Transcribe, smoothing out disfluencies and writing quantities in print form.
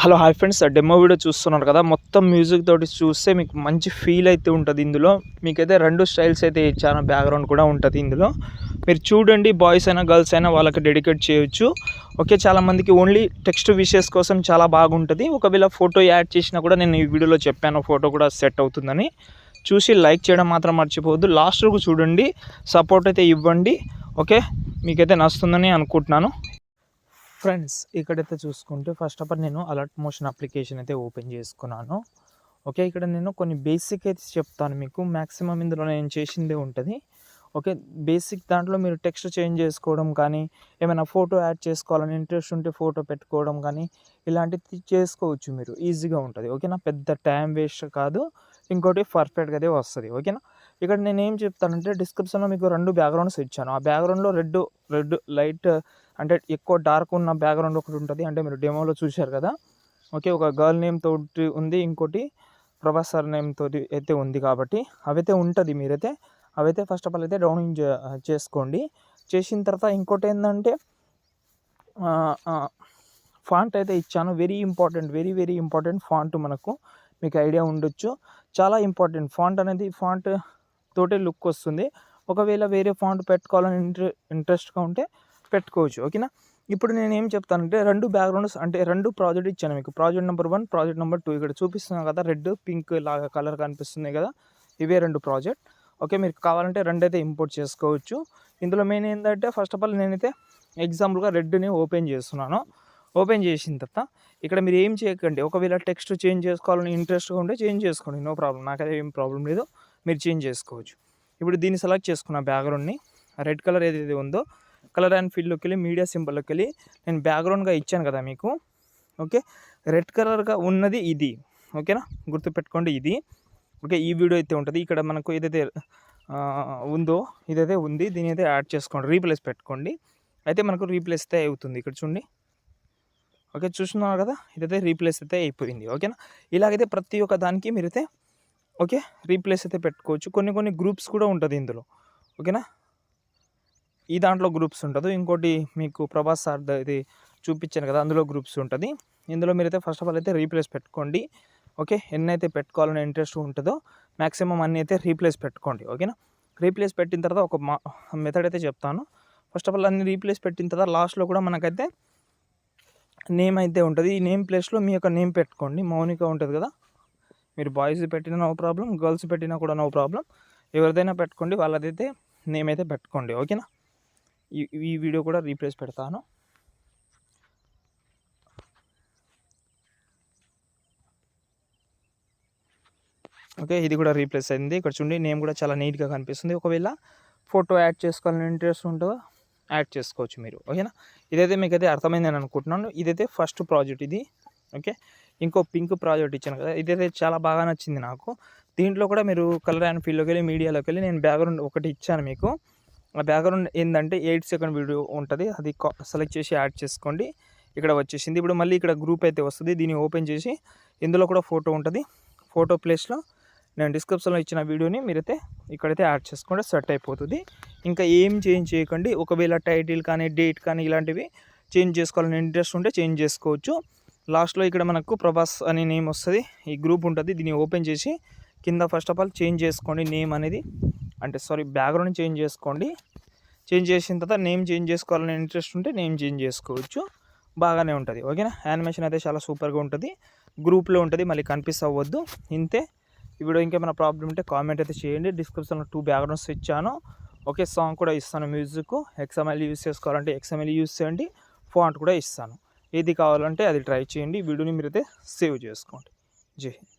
Hello hi friends, demo video చూస్తున్నారు కదా. మొత్తం మ్యూజిక్ తోటి చూస్తే మీకు మంచి ఫీల్ అయితే ఉంటుంది. ఇందులో మీకైతే 2 స్టైల్స్ అయితే ఇచ్చాను. బ్యాక్గ్రౌండ్ కూడా ఉంటుంది ఇందులో. మీరు చూడండి, బాయ్స్ అయినా గర్ల్స్ అయినా వాళ్ళకి డెడికేట్ చేయొచ్చు. ఓకే, చాలామందికి ఓన్లీ టెక్స్ట్ విషెస్ కోసం చాలా బాగుంటుంది. ఒకవేళ ఫోటో యాడ్ చేసినా కూడా నేను ఈ వీడియోలో చెప్పాను, ఫోటో కూడా సెట్ అవుతుందని. చూసి లైక్ చేయడం మాత్రం మర్చిపోవద్దు. లాస్ట్ వరకు చూడండి, సపోర్ట్ అయితే ఇవ్వండి. ఓకే, మీకైతే నచ్చుతుందని అనుకుంటున్నాను. ఫ్రెండ్స్, ఇక్కడైతే చూసుకుంటే ఫస్ట్ ఆఫ్ ఆల్ నేను అలర్ట్ మోషన్ అప్లికేషన్ అయితే ఓపెన్ చేసుకున్నాను. ఓకే, ఇక్కడ నేను కొన్ని బేసిక్ అయితే చెప్తాను మీకు. మ్యాక్సిమం ఇందులో నేను చేసిందే ఉంటుంది. ఓకే, బేసిక్ దాంట్లో మీరు టెక్స్ట్ చేంజ్ చేసుకోవడం కానీ, ఏమైనా ఫోటో యాడ్ చేసుకోవాలని ఇంట్రెస్ట్ ఉంటే ఫోటో పెట్టుకోవడం కానీ, ఇలాంటివి చేసుకోవచ్చు మీరు. ఈజీగా ఉంటుంది. ఓకేనా, పెద్ద టైం వేస్ట్ కాదు. ఇంకోటి పర్ఫెక్ట్గా అయితే వస్తుంది. ఓకేనా, ఇక్కడ నేను ఏం చెప్తానంటే డిస్క్రిప్షన్లో మీకు 2 బ్యాక్గ్రౌండ్స్ ఇచ్చాను. ఆ బ్యాక్గ్రౌండ్లో రెడ్ లైట్ అంటే ఎక్కువ డార్క్ ఉన్న బ్యాక్గ్రౌండ్ ఒకటి ఉంటుంది. అంటే మీరు డెమోలో చూశారు కదా. ఓకే, ఒక గర్ల్ నేమ్ తోటి ఉంది, ఇంకోటి ప్రభాస్ సార్ నేమ్ తోటి అయితే ఉంది. కాబట్టి అవైతే ఉంటుంది. మీరైతే అవైతే ఫస్ట్ ఆఫ్ ఆల్ అయితే డౌన్లోడ్ చేసుకోండి. చేసిన తర్వాత ఇంకోటి ఏంటంటే ఫాంట్ అయితే ఇచ్చాను. Very important font. మీకు ఐడియా ఉండొచ్చు, చాలా ఇంపార్టెంట్ ఫాంట్ అనేది. ఫాంట్ తోటే లుక్ వస్తుంది. ఒకవేళ వేరే ఫాంట్ పెట్టుకోవాలని ఇంట్రెస్ట్గా ఉంటే పెట్టుకోవచ్చు. ఓకేనా, ఇప్పుడు నేను ఏం చెప్తానంటే 2 బ్యాక్గ్రౌండ్స్ అంటే 2 ప్రాజెక్ట్ ఇచ్చాను మీకు. Project number 1, project number 2. ఇక్కడ చూపిస్తున్నాను కదా, రెడ్ పింక్ లాగా కలర్ కనిపిస్తున్నాయి కదా, ఇవే 2 ప్రాజెక్ట్. ఓకే, మీరు కావాలంటే 2 అయితే ఇంపోర్ట్ చేసుకోవచ్చు. ఇందులో మెయిన్ ఏంటంటే ఫస్ట్ ఆఫ్ ఆల్ నేనైతే ఎగ్జాంపుల్గా రెడ్ని ఓపెన్ చేస్తున్నాను. ఓపెన్ చేసిన తర్వాత ఇక్కడ మీరు ఏం చేయకండి. ఒకవేళ టెక్స్ట్ చేంజ్ చేసుకోవాలని ఇంట్రెస్ట్గా ఉంటే చేంజ్ చేసుకోండి, నో ప్రాబ్లం. నాకైతే ఏం ప్రాబ్లం లేదు, మీరు చేంజ్ చేసుకోవచ్చు. ఇప్పుడు దీన్ని సెలెక్ట్ చేసుకున్న బ్యాక్గ్రౌండ్ని, రెడ్ కలర్ ఏదైతే ఉందో కలర్ అండ్ ఫీల్డ్లోకి వెళ్ళి మీడియా సింబల్లోకి వెళ్ళి నేను బ్యాక్గ్రౌండ్గా ఇచ్చాను కదా మీకు. ఓకే, రెడ్ కలర్గా ఉన్నది ఇది. ఓకేనా, గుర్తుపెట్టుకోండి ఇది. ఓకే, ఈ వీడియో అయితే ఉంటుంది. ఇక్కడ మనకు ఏదైతే ఉందో ఇదైతే ఉంది, దీని అయితే యాడ్ చేసుకోండి, రీప్లేస్ పెట్టుకోండి. అయితే మనకు రీప్లేస్ అయితే అవుతుంది. ఇక్కడ చూడండి. ఓకే, చూస్తున్నారు కదా, ఇదైతే రీప్లేస్ అయితే అయిపోయింది. ఓకేనా, ఇలాగైతే ప్రతి ఒక్క దానికి మీరైతే ఓకే రీప్లేస్ అయితే పెట్టుకోవచ్చు. కొన్ని గ్రూప్స్ కూడా ఉంటుంది ఇందులో. ఓకేనా, ఈ దాంట్లో గ్రూప్స్ ఉంటుంది. ఇంకోటి మీకు ప్రభాస్ సార్ ఇది చూపించాను కదా, అందులో గ్రూప్స్ ఉంటుంది. ఇందులో మీరైతే ఫస్ట్ ఆఫ్ ఆల్ అయితే రీప్లేస్ పెట్టుకోండి. ఓకే, ఎన్నైతే పెట్టుకోవాలని ఇంట్రెస్ట్ ఉంటుందో మ్యాక్సిమం అన్నీ అయితే రీప్లేస్ పెట్టుకోండి. ఓకేనా, రీప్లేస్ పెట్టిన తర్వాత ఒక మెథడ్ అయితే చెప్తాను. ఫస్ట్ ఆఫ్ ఆల్ అన్ని రీప్లేస్ పెట్టిన తర్వాత లాస్ట్లో కూడా మనకైతే నేమ్ అయితే ఉంటుంది. ఈ నేమ్ ప్లేస్లో మీ యొక్క నేమ్ పెట్టుకోండి. మౌనిక ఉంటుంది కదా, మీరు బాయ్స్ పెట్టినా నో ప్రాబ్లం, గర్ల్స్ పెట్టినా కూడా నో ప్రాబ్లం. ఎవరిదైనా పెట్టుకోండి, వాళ్ళదైతే నేమ్ అయితే పెట్టుకోండి. ఓకేనా, ఈ వీడియో కూడా రీప్లేస్ పెడతాను. ఓకే, ఇది కూడా రీప్లేస్ అయింది. ఇక్కడ చూడండి, నేమ్ కూడా చాలా నీట్గా కనిపిస్తుంది. ఒకవేళ ఫోటో యాడ్ చేసుకోవాలని ఇంట్రెస్ట్ ఉంటుందో యాడ్ చేసుకోవచ్చు మీరు. ఓకేనా, ఇదైతే మీకైతే అర్థమైందని అనుకుంటున్నాను. ఇదైతే ఫస్ట్ ప్రాజెక్ట్ ఇది. ఓకే, ఇంకో పింక్ ప్రాజెక్ట్ ఇచ్చాను కదా, ఇదైతే చాలా బాగా నచ్చింది నాకు. దీంట్లో కూడా మీరు కలర్ అండ్ ఫీల్డ్లోకి వెళ్ళి మీడియాలోకి వెళ్ళి నేను బ్యాక్గ్రౌండ్ ఒకటి ఇచ్చాను మీకు. ఆ బ్యాక్గ్రౌండ్ ఏంటంటే 8 సెకండ్ వీడియో ఉంటుంది. అది సెలెక్ట్ చేసి యాడ్ చేసుకోండి. ఇక్కడ వచ్చేసింది. ఇప్పుడు మళ్ళీ ఇక్కడ గ్రూప్ అయితే వస్తుంది. దీన్ని ఓపెన్ చేసి ఇందులో కూడా ఫోటో ఉంటుంది. ఫోటో ప్లేస్లో నేను డిస్క్రిప్షన్లో ఇచ్చిన వీడియోని మీరైతే ఇక్కడైతే యాడ్ చేసుకుంటే సెట్ అయిపోతుంది. ఇంకా ఏం చేంజ్ చేయకండి. ఒకవేళ టైటిల్ కానీ డేట్ కానీ ఇలాంటివి చేంజ్ చేసుకోవాలని ఇంట్రెస్ట్ ఉంటే చేంజ్ చేసుకోవచ్చు. లాస్ట్లో ఇక్కడ మనకు ప్రభాస్ అనే నేమ్ వస్తుంది. ఈ గ్రూప్ ఉంటుంది. దీన్ని ఓపెన్ చేసి కింద ఫస్ట్ ఆఫ్ ఆల్ చేంజ్ చేసుకోండి నేమ్ అనేది, అంటే బ్యాక్గ్రౌండ్ చేంజ్ చేసుకోండి. చేంజ్ చేసిన తర్వాత నేమ్ చేంజ్ చేసుకోవాలని ఇంట్రెస్ట్ ఉంటే నేమ్ చేంజ్ చేసుకోవచ్చు. బాగానే ఉంటుంది. ఓకేనా, యానిమేషన్ అయితే చాలా సూపర్గా ఉంటుంది. గ్రూప్లో ఉంటుంది, మళ్ళీ కన్ఫ్యూజ్ అవ్వద్దు. ఇంతే. ఈ వీడియో ఇంకేమైనా ప్రాబ్లం ఉంటే కామెంట్ అయితే చేయండి. డిస్క్రిప్షన్లో 2 బ్యాక్గ్రౌండ్స్ ఇచ్చాను. ఓకే, సాంగ్ కూడా ఇస్తాను, మ్యూజిక్. XML యూస్ చేసుకోవాలంటే XML యూస్ చేయండి. ఫాంట్ కూడా ఇస్తాను. ఏది కావాలంటే అది ట్రై చేయండి. వీడియోని మీరైతే సేవ్ చేసుకోండి. జై హింద్.